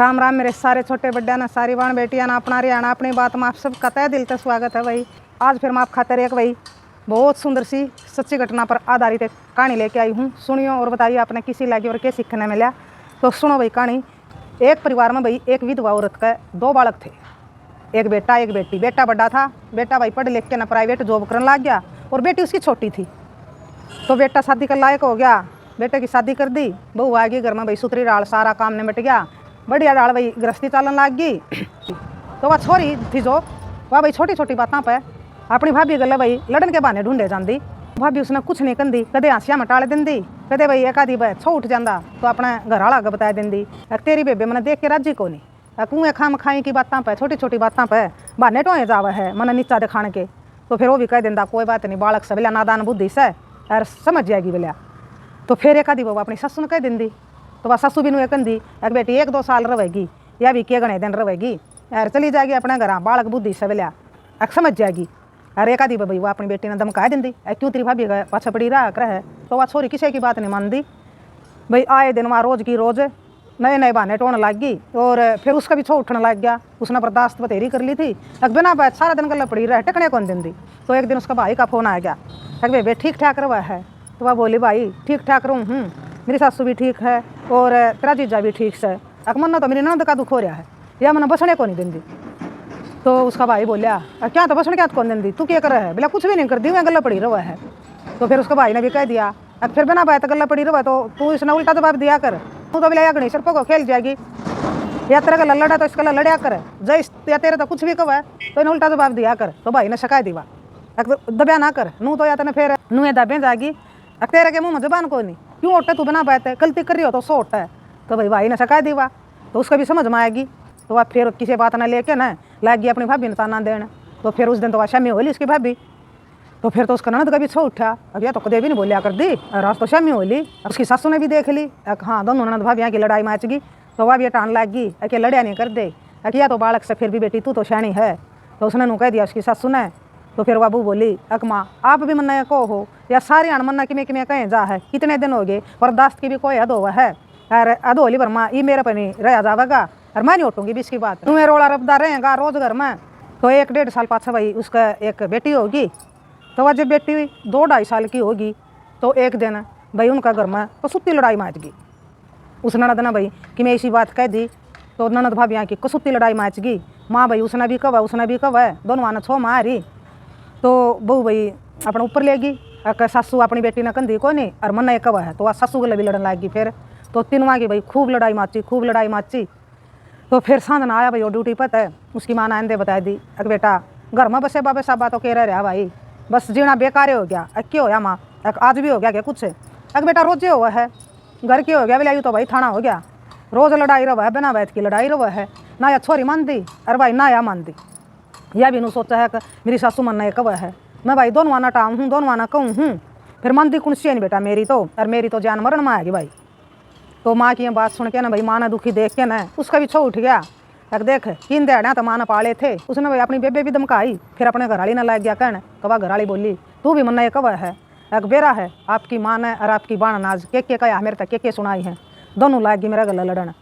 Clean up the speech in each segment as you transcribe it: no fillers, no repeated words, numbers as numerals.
राम राम मेरे सारे छोटे बड्डे ना सारी बाण बेटियां ना अपना हरियाणा अपनी बात में आप सबका तय दिल से स्वागत है भाई। आज फिर मैं आप खातिर एक भाई बहुत सुंदर सी सच्ची घटना पर आधारित एक कहानी लेके आई हूँ। सुनियो और बताइए आपने किसी लगी और क्या सीखने मिला। तो सुनो भाई कहानी। एक परिवार में भाई एक विधवा औरत के दो बालक थे, एक बेटा एक बेटी। बेटा बड़ा था, बेटा भाई पढ़ लिख के ना प्राइवेट जॉब करने लग गया और बेटी उसकी छोटी थी। तो बेटा शादी के लायक हो गया, बेटे की शादी कर दी, बहू आ गई घर में भाई सुथरी डाल, सारा काम निमट गया, बढ़िया डाल भाई गृहस्थी चालन लग गई। तो वह छोरी थी जो वह भाई छोटी छोटी बातों पर अपनी भाभी गल भाई लड़न के बहाने ढूंढे जाती। भाभी उसने कुछ नहीं कहती, कदे हासिया में टाल देंदी, कदे भाई एक आधी भाई छो उठ जाता तो अपने घर वाला अगर बता देंदी तेरी बेबे मैंने देख के राजी को नहीं, कुएँ खाम खाई की बातों पर छोटी छोटी बातों पर बहाने टोए जावे है मन नीचा दिखाने के। तो फिर वो भी कह देंदा कोई बात नहीं, बालक से बिला नादान बुद्धि से और समझ जाएगी बिला। तो फिर एक आधी वो अपनी ससु ने कह देंदी। तो वह ससु भी कहती एक बेटी 1-2 साल रहेगी या भी के गणे दिन रहेगी यार चली जाएगी अपने घर, बालक बुद्धि से बिला समझ जाएगी। और एक आधी भाई वो अपनी बेटी ने धमका देंदी क्यों तेरी भाभी पाछा पड़ी रहा कर है। तो वह छोरी किसी की बात नहीं मानती भाई। आए दिन वहाँ रोज की रोज नए नए बहाने टोने लग गई और फिर उसका भी छो उठने लग गया। उसने बर्दाश्त बतेरी कर ली थी, बिना बात सारा दिन गला पड़ी रहे टकने कौन दिन दी। तो एक दिन उसका भाई का फोन आ गया, बेबे ठीक ठाक रहा है। तो वह बोली भाई ठीक ठाक रहूँ, मेरी सासू भी ठीक है और तेरा जीजा भी ठीक से, मन तो मेरी ननद का दुख हो रहा है या मैंने बसने को नहीं देंदी। तो उसका भाई बोलिया क्या तो बसने क्या कौन देंदी, तू क्या कर रहा है, बोला कुछ भी नहीं कर दी, मैं गला पड़ी रहा है। तो फिर उसका भाई ने भी कह दिया फिर बिना बात गला पड़ी रहा तो तू इसने उल्टा जवाब दिया कर, तू तो बोला या गणेश को खेल जाएगी या तेरा गला लड़ा तो इसका लड़या कर, जय या तेरे तो कुछ भी कहो है तो इन्हें उल्टा जवाब दिया कर। तो भाई ने शिकायत दीवा दबिया ना कर, नू तो या तेने फिर नूए दबे जाएगी, तेरे के मुँह में जबान को नहीं, क्यों उठे तू बिना बात है, गलती कर रही हो तो सो उठा है। तो भाई ने शिकायत दीवा तो उसका भी समझ में आएगी। तो वह फिर किसी बात ना लेके ना लाग गई अपनी भाभी ने ताना देना। तो फिर उस दिन तो वह शामी होली उसकी भाभी। तो फिर तो उसका ननद का भी छो उठा, अब यह तो कदे भी नहीं बोलिया कर दी, और आज तो शामी होली। उसकी सासू ने भी देख ली, हाँ दोनों ननद भाभी की लड़ाई मच गई। तो वह भी टान लाग गई कि लड़िया नहीं कर दे, या तो बालक से फिर भी बेटी तू तो शानी है। तो उसने नू कह दिया उसकी सासू ने। तो फिर बाबू बोली माँ आप भी मन्ना को हो या सारे अण मन्ना कि मैं कहें जा है, कितने दिन हो गए, बर्दाश्त की भी कोई हद हुआ है, और हद होली पर माँ ये मेरे पर नहीं रह जावेगा और मैं नहीं उठूंगी भी इसकी बात, तुम्हें रोड़ा रबदा रहेगा रोज घर में। तो 1-1.5 साल पाछा भाई उसका एक बेटी होगी। तो वह जब बेटी 2-2.5 साल की होगी तो एक दिन भाई उनका घर में तो सुत्ती लड़ाई मच गई। उस ननद ने भाई कि मैं इसी बात कह दी, तो ननद भाभी की कसुत्ती लड़ाई मच गई। माँ भाई उसने भी कवा दोनों आना छो मारी। तो बहू भाई अपने ऊपर लेगी, सासू अपनी बेटी ने कंधी को नहीं और मन्ना एक कवा है। तो वह सासू गले भी लड़न लग गई। फिर तो तीनों की भाई खूब लड़ाई माची। तो फिर सांझना आया भाई वो ड्यूटी पर है, उसकी माँ ने आंदे बता दी बेटा घर में बसे बाबे साबा तो कह रहा भाई बस जीना बेकार हो गया। क्यों होया माँ, आज भी हो गया क्या कुछ, बेटा रोजे हुआ है, घर की हो गया बिलाई तो भाई थाना हो गया, रोज लड़ाई रहा है, बिना बैठ की लड़ाई रहा है, ना या छोरी मानती और भाई ना या मानती। यह भी नू सोचा है कि मेरी सासू मनना एक कवा है, मैं भाई दोनों आना टाऊँ हूँ, दोनों आना कहूँ हूँ, फिर मानती कुछ नहीं बेटा मेरी तो, और मेरी तो जान मरण में आएगी भाई। तो माँ की ये बात सुन के ना भाई माँ ने दुखी देख के ना उसका भी छो उठ गया। देख 3 दिहाड़ियाँ तो माँ ने पाले थे, उसने भाई अपनी बेबे भी धमकाई। फिर अपने घरवाली ने लग गया कहने, कवा घरवाली बोली तू भी मन्ना ये कवा है, एक बेरा है आपकी माँ ने और आपकी बाण नाज के कहा मेरे तक के सुनाई है, दोनों लाग गई मेरा गला लड़न।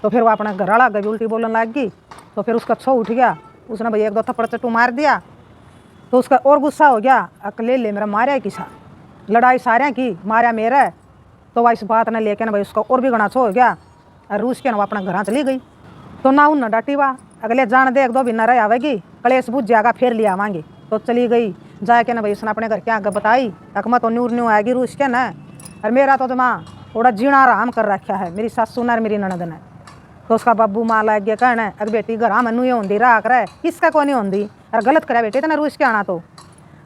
तो फिर वो अपना घरवाला गई उल्टी बोलने लग गई। तो फिर उसका छो उठ गया, उसने भाई 1-2 थप्पड़ चट्टू मार दिया। तो उसका और गुस्सा हो गया, ले मेरा मारा किसा, लड़ाई सारे की मारा मेरा। तो वह इस बात ने लेके ना भाई उसका और भी घना छो हो गया और रूस के ना वो अपना घर चली गई। तो ना उन डाटी वा अगले जान दे 1-2 दिन रह आवेगी, कलेश बुझ जाएगा फिर ले आवांगे। तो चली गई जाके ना भाई उसने अपने घर के आगे बताई मैं तो न्यू आएगी रूस के ना, और मेरा तो माँ थोड़ा जीना आराम कर रखा है मेरी सासू ने और मेरी ननद ने। तो उसका बाबू माँ लग गया कहना बेटी घर में नू होंगी रहा करे किसका को नहीं होंगी, और गलत करे बेटे इतना रूस के आना तो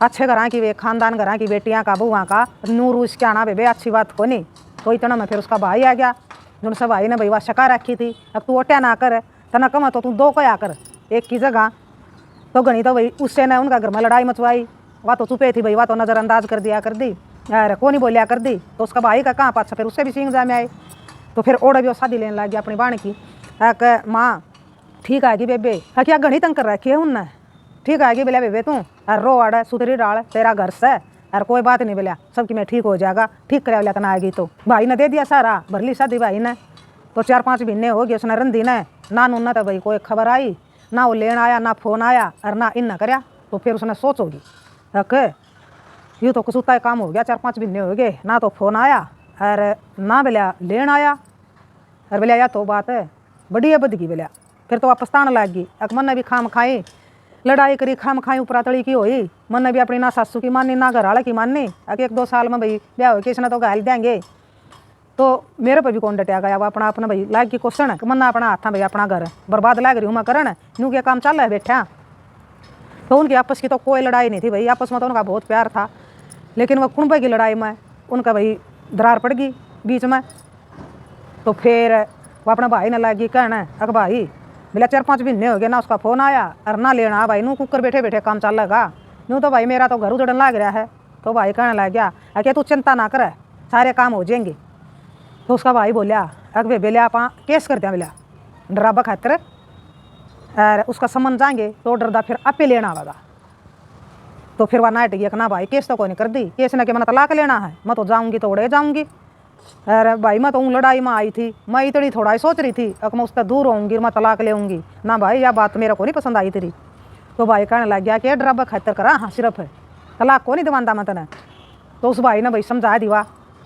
अच्छे घर की वे खानदान घर की बेटियाँ का बुआ का नू रूस के आना बेबे अच्छी बात को नहीं। तो इतना में फिर उसका भाई आ गया, जो सब भाई ने भाई वह शका रखी थी, अब तू ओट्या ना कर तना कम तो तू 2 कया कर एक की जगह। तो गणी तो भाई उससे ने उनका घर में लड़ाई मचवाई, वह तो चुपे थी भाई, वह तो नज़रअंदाज कर दिया कर दी, अरे को नहीं बोलिया कर दी। तो उसका भाई का कहाँ पाछा फिर उससे भी सिंह जामे आए। तो फिर ओढ़ भी वो शादी लेने लग गया अपनी बाण की। माँ ठीक आएगी बेबे, क्या घनी तंग कर रखी है उनने, ठीक आएगी बोलिया बेबे तू और रो आड़ सुथरी डाल तेरा घर से, और कोई बात नहीं बोलिया सबकी मैं ठीक हो जाएगा, ठीक करा बोलिया तना आएगी। तो भाई ने दे दिया सारा भरली शादी भाई ने। तो 4-5 महीने हो गए उसने रंधी ने ना उन्ना तो भाई कोई खबर आई, ना वो लेन आया, ना फोन आया और ना इन करया। तो फिर उसने सोचोगी अक ये तो कसूता काम हो गया, 4-5 महीने हो गए, ना तो फोन आया और ना बोलिया लेन आया। और बोलिया या तो बात है बड़ी है बदगी बोलिया। फिर तो वापस तान लाग गई। अक मन ने भी खाम खाई लड़ाई करी, खाम खाई उपरा तड़ी की हुई। मन ने भी अपनी ना सासू की मानी ना घर वाले की मानी। अक 1-2 साल में भाई ब्याह हो के इसने तो गाल देंगे। तो मेरे पर भी कौन डटिया गया वो अपना अपना भाई लाग की क्वेश्चन मन ना अपना हाथ भाई अपना घर बर्बाद लाग रही हूँ मैं करन यूँ क्या काम चल रहा है बैठा। तो उनकी आपस की तो कोई लड़ाई नहीं थी भाई, आपस में तो उनका बहुत प्यार था। लेकिन वह कुंबे की लड़ाई में उनका भाई दरार पड़ गई बीच में। तो फिर वो अपना भाई ने लागी कहना अक भाई बोला 4-5 महीने हो गए ना उसका फ़ोन आया और ना लेना भाई नू कुकर बैठे बैठे काम चल लगा यूँ तो भाई मेरा तो घर उजड़न लग रहा है। तो भाई कहने लग गया अके तू चिंता ना कर सारे काम हो जाएंगे। तो उसका भाई बोलिया अक वे बोलिया आप केस कर दिया बोलिया डराबा खातर और उसका समन जाएंगे तो डरदा फिर आपे लेना आवेगा। तो फिर वह नाट गया ना भाई केस तो कोई नहीं कर दी, केस ने कि मैंने तलाक लेना है, मैं तो जाऊँगी तो उड़े जाऊँगी। अरे भाई मैं तो लड़ाई में आई थी, मैं इतनी थोड़ा ही सोच रही थी अक मैं उससे दूर होऊंगी मैं तलाक लेऊंगी ना भाई यह बात मेरे को नहीं पसंद आई तेरी। तो भाई कहने लग गया कि डराबा खातर करा हाँ सिर्फ तलाक को नहीं दवांदा मैं तने। तो उस भाई ने भाई समझा दिवा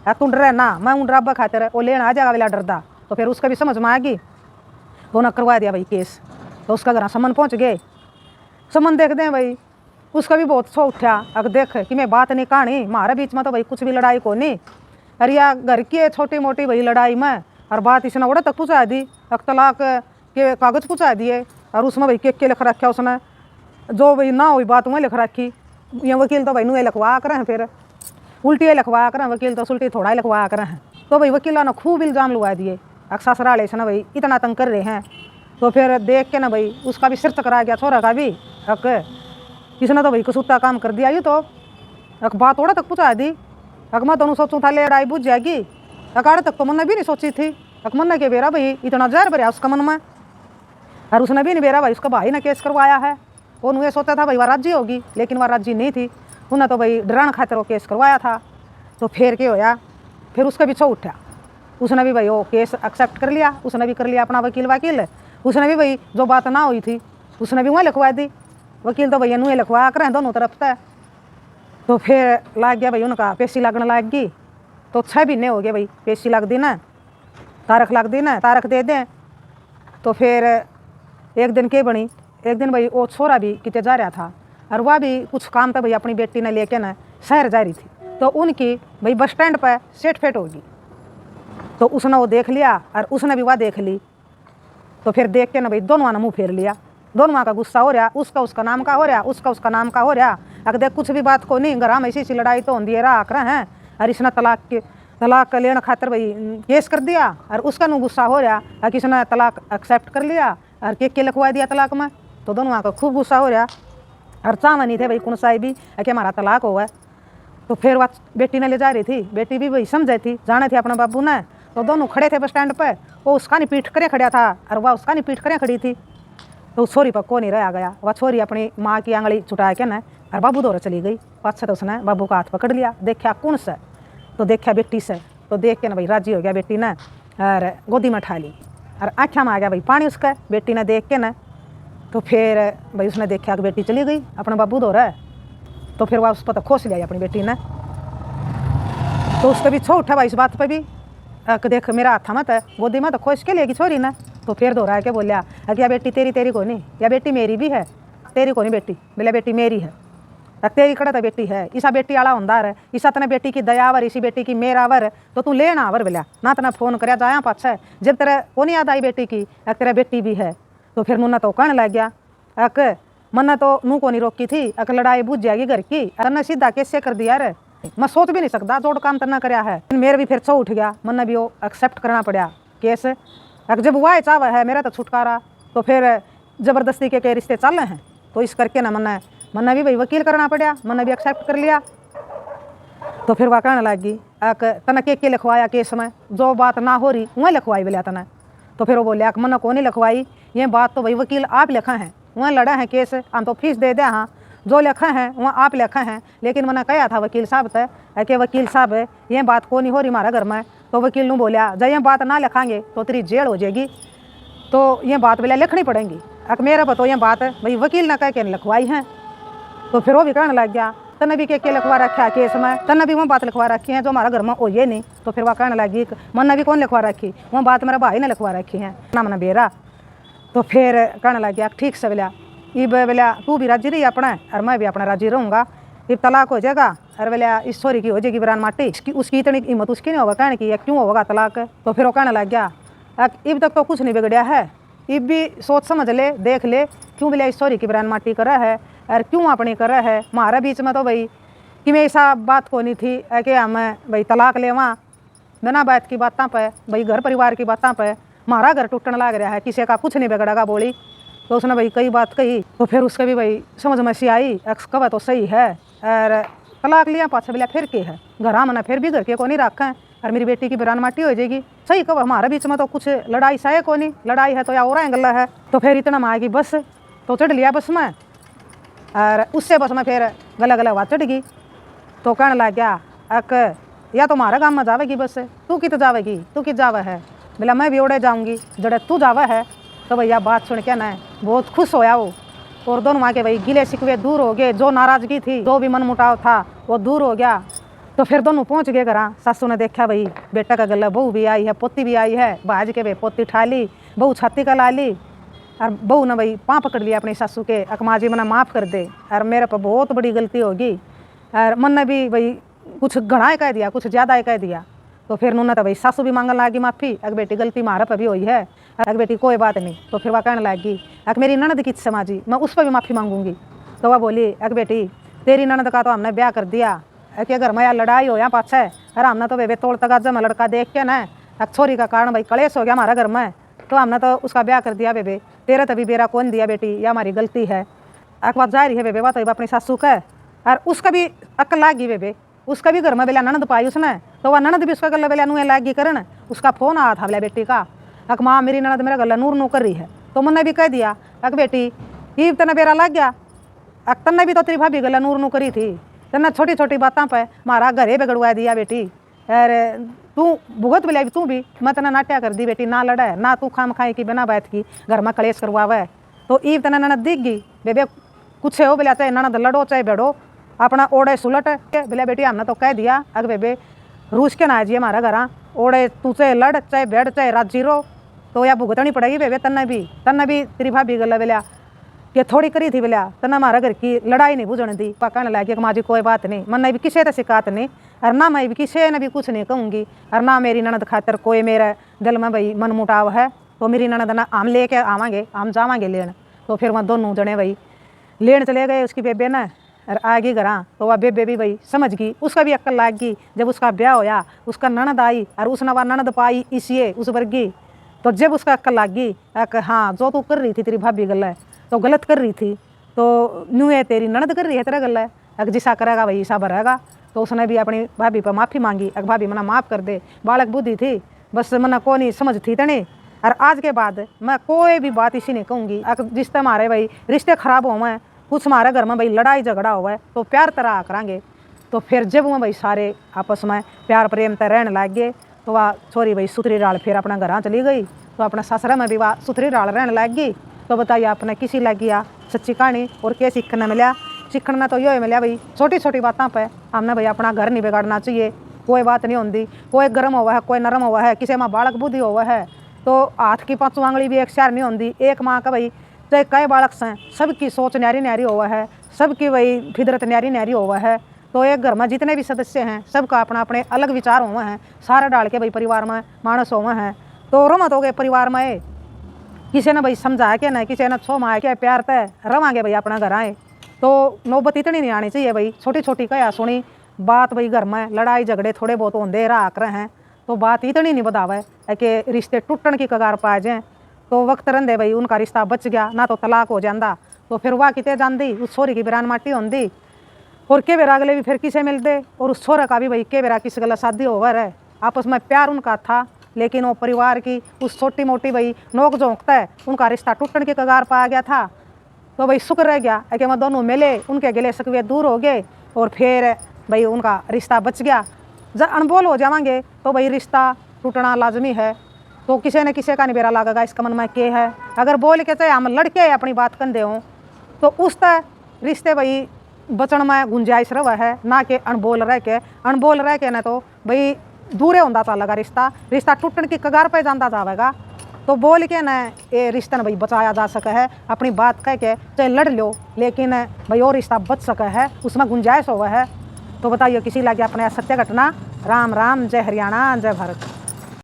तू डर ना मैं हूँ डराबा खातर वो लेना आ जाएगा वाला डरदा। तो फिर उसका भी समझ में आएगी तो उन्हें करवा दिया भाई केस। तो उसका घर समन पहुँच गए, समन देख दें भाई उसका भी बहुत सो उठा अगर देख कि मैं बात नहीं कहानी हमारे बीच में तो भाई कुछ भी लड़ाई को नहीं। अरे या घर की छोटी मोटी भाई लड़ाई में और बात इसने उड़ा तक पहुँचा दी, अक तलाक के कागज़ पहुँचा दिए और उसमें भाई के लिख रखा उसने जो भाई ना हुई बात वहीं लिख रखी। ये वकील तो भाई नुए लिखवा कर हैं फिर उल्टी लिखवा कर वकील तो उल्टी थोड़ा ही लिखवा कर हैं। तो भाई वकीलों ने खूब इल्ज़ाम लगा दिए अक ससुराले से ना भाई इतना तंग कर रहे हैं। तो फिर देख के ना भाई उसका भी सिर चकरा गया छोरा का भी अक इसने तो भाई कसूता काम कर दिया। ये तो अक बात थोड़ा तक पहुँचा दी अक मैं तो सोचूँ था लड़ाई बुझ जाएगी अकाड़ तक तो मन ने भी नहीं सोची थी। अक मन ने के बेरा भाई इतना जहर भरा उसका मन में और उसने भी नहीं बेरा भाई उसका भाई ने केस करवाया है। उन्होंने सोचा था भाई वह राजी होगी लेकिन वह राजी नहीं थी, उन्हें तो भाई डराने खातिर वो केस करवाया था। तो फिर क्या होया फिर उसका भी छो उठा, उसने भी भाई वो केस एक्सेप्ट कर लिया, उसने भी कर लिया अपना वकील उसने भी भाई जो बात ना हुई थी उसने भी वहाँ लिखवा दी। वकील तो भैया नुए लिखवा कर दोनों तरफ से। तो फिर लाग गया भाई उनका पेशी लगने लग गई। तो 6 महीने हो गए भाई पेशी लग दी ना तारख लग दी ना तारख दे दें। तो फिर एक दिन क्या बनी, एक दिन भाई वो छोरा भी कितने जा रहा था और वह भी कुछ काम था भाई अपनी बेटी ने लेके ना शहर जा रही थी। तो उनकी भाई बस स्टैंड पर सेट फेट होगी। तो उसने वो देख लिया और उसने भी वह देख ली। तो फिर देख के ना भाई दोनों ने मुँह फेर लिया, दोनों का गुस्सा हो रहा, उसका नाम का हो रहा, उसका नाम का हो रहा। अगर देख कुछ भी बात को नहीं घर में ऐसी लड़ाई तो होती है राख रहे हैं और इसने तलाक लेने खातर भाई केस कर दिया और उसका नु गुस्सा हो रहा और किसने तलाक एक्सेप्ट कर लिया और के लिखवा दिया तलाक में। तो दोनों का खूब गुस्सा हो रहा और चाह नहीं थे भाई कौन सा भी कि हमारा तलाक हुआ है। तो फिर वह बेटी ने ले जा रही थी, बेटी भी भाई समझे थी जाने थे अपने बाबू ने। तो दोनों खड़े थे बस स्टैंड पर, वो उसका नहीं पीठ करे खड़ा था और वह उसका नहीं पीठ करे खड़ी थी। तो उस छोरी पर को नहीं रहा गया, वह छोरी अपनी माँ की आंगली छुटा के ना और बाबू दौड़ चली गई। पाछे तो उसने बाबू का हाथ पकड़ लिया, देखा कौन से, तो देखा बेटी से। तो देख के ना भाई राजी हो गया बेटी ने और गोदी में उठा ली और आँखा में आ गया भाई पानी उसका बेटी ने देख के ना। तो फिर भाई उसने देखा कि बेटी चली गई अपने बाबू दौड़ है। तो फिर वह उस पर तो खोस लिया अपनी बेटी ने। तो उसका भी छो उठा भाई इस बात पर भी देख मेरा हाथा मत है गोदी में तो खोस के लेगी छोरी ने। तो फिर दोहरा के बोलिया कि या बेटी तेरी को नहीं, या बेटी मेरी भी है, तेरी को नहीं बेटी, बोला बेटी मेरी है, तेरी कड़ा तो बेटी है। इसा बेटी आला होंदार है, इसा तने बेटी की दयावर, इसी बेटी की मेरावर, तो तू लेना आवर बोलिया ना तना फोन कर जाया पाछा जब तेरे को नहीं याद आई बेटी की तेरा बेटी भी है। तो फिर मुन्ना तो कहने लग गया अक मन्ना तो नू को नहीं रोकी थी अक लड़ाई बुझ जाएगी घर की अरे सीधा कैसे कर दिया रे, मैं सोच भी नहीं सकता जोड़ काम करना कराया है। मेरे भी फिर छो उठ गया, मन्ना भी वो एक्सेप्ट करना पड़ा केस। अगर जब वाह चावा है मेरा तो छुटकारा, तो फिर ज़बरदस्ती के रिश्ते चल रहे हैं तो इस करके ना मन्ना भी भाई वकील करना पड़ा, मन्ना भी एक्सेप्ट कर लिया। तो फिर वह कहने लगी अक तना के लिखवाया केस में जो बात ना हो रही वहीं लिखवाई बोलिया तना। तो फिर वो बोलिया कि मन्ना को नहीं लिखवाई, ये बात तो भाई वकील आप लिखा है, वहाँ लड़ा है केस हम तो फीस दे दिया हाँ, जो लिखा है वहाँ आप लिखा है। लेकिन मैंने कहा था वकील साहब से कि वकील साहब ये बात को नहीं हो रही हमारा घर में। तो वकील ने बोलिया जब ये बात ना लिखाएंगे तो तेरी जेल हो जाएगी। तो ये बात बोला लिखनी पड़ेगी। अक मेरा बतो ये बात भाई वकील ना कह के लिखवाई है। तो फिर वो भी कहने लग गया तन्ने भी के लिखवा रखा है केस में, तन्ने भी वो बात लिखवा रखी है जो हमारा घर में हो ये नहीं। तो फिर वह कहने लगी मन ने भी कौन लिखवा रखी, वो बात मेरे भाई ने लिखवा रखी है ना मन बेरा। तो फिर कहने लग गया ठीक से बोला इब बोला तू भी राजी रही अपना और मैं भी अपना राजी रहूँगा, इब तलाक हो जाएगा और बोला इस छोरी की हो जाएगी बरान माटी। उसकी इतनी हिम्मत उसकी नहीं होगा कहने की क्यों होगा तलाक। तो फिर वो कहने लग गया इब तक तो कुछ नहीं बिगड़िया है, इब भी सोच समझ ले देख ले क्यों बोला इस छोरी की बरान माटी करा है और क्यों अपनी करा है। हमारे बीच में तो भाई कि मैं ऐसा बात को नहीं थी कि हम भाई तलाक ले वहाँ बिना बात की बातों पे भाई घर परिवार की बातों पे हमारा घर टूटने लग रहा है, किसी का कुछ नहीं बिगड़ेगा बोली। तो उसने भाई कई बात कही। तो फिर उसके भी भाई समझ में सी आई कब तो सही है और तलाक लिया पाछा बोला फिर के है घर मना फिर भी घर के को नहीं रखा और मेरी बेटी की बरान माटी हो जाएगी। सही कब हमारे बीच में तो कुछ लड़ाई सा है को नहीं, लड़ाई है तो या और गला है। तो फिर इतना में आएगी बस, तो चढ़ लिया बस में और उससे बस में फिर गला गला आवाज चढ़ गई। तो कहने लग गया या तो हमारे गाँव में जावेगी बस, तू कित जावेगी, तू कित जावे है। बोला मैं भी ओड़े जाऊँगी जड़े तू जावा है। तो भैया बात सुन के ना बहुत खुश होया वो, और दोनों वहाँ के भाई गिले शिकवे दूर हो गए, जो नाराज़गी थी जो भी मन मुटाव था वो दूर हो गया। तो फिर दोनों पहुँच गए घर। सासू ने देखा भाई बेटा का गला बहू भी आई है पोती भी आई है, भाज के भाई पोती ठा ली, बहू छाती का ला ली और बहू ने भाई पाँव पकड़ लिया अपनी सासू के अकमा जी मना माफ़ कर दे और मेरे पर बहुत बड़ी गलती होगी। और मन ने भी भाई कुछ घना कह दिया कुछ ज़्यादा कह दिया। तो फिर उन्होंने तो भाई सासू भी मांगने लगी माफ़ी, अगर बेटी गलती मारे पर भी हुई है, अगर बेटी कोई बात नहीं। तो फिर वह कहने लगी अगर मेरी ननद की समाजी मैं उस पर भी माफ़ी मांगूंगी। तो वह बोली अगर बेटी तेरी ननद का तो हमने ब्याह कर दिया कि अगर मैं लड़ाई हो या पाछा है और हमने तो बेबे तोड़ तगाजा में लड़का देख के ना छोरी का कारण भाई कलेश हो गया हमारा घर में, तो हमने तो उसका ब्याह कर दिया बेबे, तेरा तभी बेरा कौन दिया बेटी, यह हमारी गलती है। एक बात जाहिर है बेबे बात अपनी सासू का और उसका भी अक्ल लागी बेबे, उसका भी घर में बेला ननद पाई उसने, तो वह ननद भी उसका गला बेला नुए लागी करन। उसका फोन आया था बोला बेटी का अक माँ मेरी ननद मेरा गला नूर नू कर रही है। तो मैंने भी कह दिया अक बेटी ये तना बेरा लग गया, अक तन्ने भी तो तेरी भाभी गला नूर नू करी थी, तन्ने छोटी छोटी बातों पर हमारा घरे बिगड़वा दिया बेटी। अरे तू भुगत भी तू भी मैं तना नाट्या कर दी बेटी, ना लड़ा ना तू खाम खाई की बिना बात की घर में कलेश करवावे। तो ईब तना ननद दिख गई बेबे कुछ हो बोला चाहे ननद लड़ो चाहे बेड़ो अपना ओढ़े सुलट के बोला बेटी हमने तो कह दिया अगर बेबे रूस के ना जी हमारा घर ओढ़े तू चाहे लड़ चाहे बैठ चाहे राजी रो तो या भुगतनी पड़ेगी बेबे। तन्ने भी तेरी भाभी गला बोला कि थोड़ी करी थी बोला तन्ने हमारा घर की लड़ाई नहीं बुझने दी। कहने लगी कि माँ जी कोई बात नहीं, मन भी किसी से शिकायत नहीं और ना मैं भी किसी ने भी कुछ नहीं कहूँगी और ना मेरी ननद खातर कोई मेरा दिल में भाई मन मुटाव है। तो मेरी ननद ना हम लेके आवांगे हम जावांगे लेन। तो फिर वह दोनों जने भाई लेन चले गए उसकी बेबे ने और आ गई घर। तो वह बेबे भी भाई समझ गई, उसका भी अक्ल लाग गई। जब उसका ब्याह होया उसका ननद आई और उसने वह ननद पाई इसी उस वर्गी। तो जब उसका अक्ल लाग गई हाँ जो तू कर रही थी तेरी भाभी गला तो गलत कर रही थी, तो न्यू है तेरी ननद कर रही है तेरा गला अगर जिसा करेगा भाई ऐसा भरेगा। तो उसने भी अपनी भाभी पर माफ़ी मांगी अगर भाभी मना माफ़ कर दे, बालक बुद्धि थी बस मना को नहीं समझ थी तने। और आज के बाद मैं कोई भी बात इसी नहीं कहूँगी। अगर जिस तरह हमारे भाई रिश्ते खराब हुए हैं कुछ हमारे घर में भाई लड़ाई झगड़ा हुआ है तो प्यार तरह करांगे। तो फिर जब वो भाई सारे आपस में प्यार प्रेम तर रहने लग गए तो वह छोरी भाई सुथरी डाल फिर अपना घर चली गई। तो अपना ससुरा में भी वह सुथरी डाल रहने लग गई। तो बताइए आपने किसी लग गया सच्ची कहानी और क्या सीखने मिला। सीखने में तो ये मिला भाई छोटी छोटी बातों पर हमने भाई अपना घर नहीं बिगाड़ना चाहिए। कोई बात नहीं होती, कोई गर्म हुआ है कोई नरम हुआ है, किसी में बालक बुद्धि हुआ है तो हाथ की पाँचों आंगली भी एक शहर नहीं होती। एक माँ का भाई चाहे कई बालक हैं सबकी सोच न्यारी न्यारी हुआ है, सबकी वही फिदरत न्यारी न्यारी हुआ है। तो एक घर में जितने भी सदस्य हैं सबका अपना अपने अलग विचार हुए हैं, सारे डाल के भाई परिवार में मानस हुए हैं। तो रमत हो गए परिवार में, किसी ने भाई समझा के ना किसी ने छो माए के प्यार तय रवांगे भाई अपना घर आए। तो नौबत इतनी नहीं आनी चाहिए भाई छोटी छोटी कया सुनी बात भाई घर में लड़ाई झगड़े थोड़े बहुत होंदे राख रहे हैं तो बात इतनी नहीं बतावे कि रिश्ते टूटन की कगार पा जाए। तो वक्त रहते भाई उनका रिश्ता बच गया ना तो तलाक हो जाता तो फिर वह कितने जाती उस छोरी की बिरान माटी होंदी और के बेरा अगले भी फिर किसे मिलते और उस छोरे का भी भाई के बेरा किसी गला शादी होगा रहे। आपस में प्यार उनका था लेकिन वो परिवार की उस छोटी मोटी भाई नोक झोंकता है उनका रिश्ता टूटने की कगार पा गया था। तो भाई शुक्र रह गया कि वह दोनों मिले, उनके गिले सकवे दूर हो गए और फिर भाई उनका रिश्ता बच गया। जब अनबोल हो जाएंगे तो भाई रिश्ता टूटना लाजमी है। तो किसी ने किसी का नहीं बेरा लागेगा इसका मन में के है। अगर बोल के चाहे हम लड़के अपनी बात कंधे हों तो उस तय रिश्ते भाई बचन में गुंजाइश रहा है, ना कि अनबोल रह के ना तो भाई दूरे होता चलेगा, रिश्ता टूटने की कगार पर जाता जाएगा। तो बोल के ना ये रिश्ता भाई बचाया जा सके है, अपनी बात कह के चाहे लड़ लो लेकिन भाई वो रिश्ता बच सके है, उसमें गुंजाइश हुआ है। तो बताइए किसी लगे अपने सत्य घटना। राम राम, जय हरियाणा, जय भारत।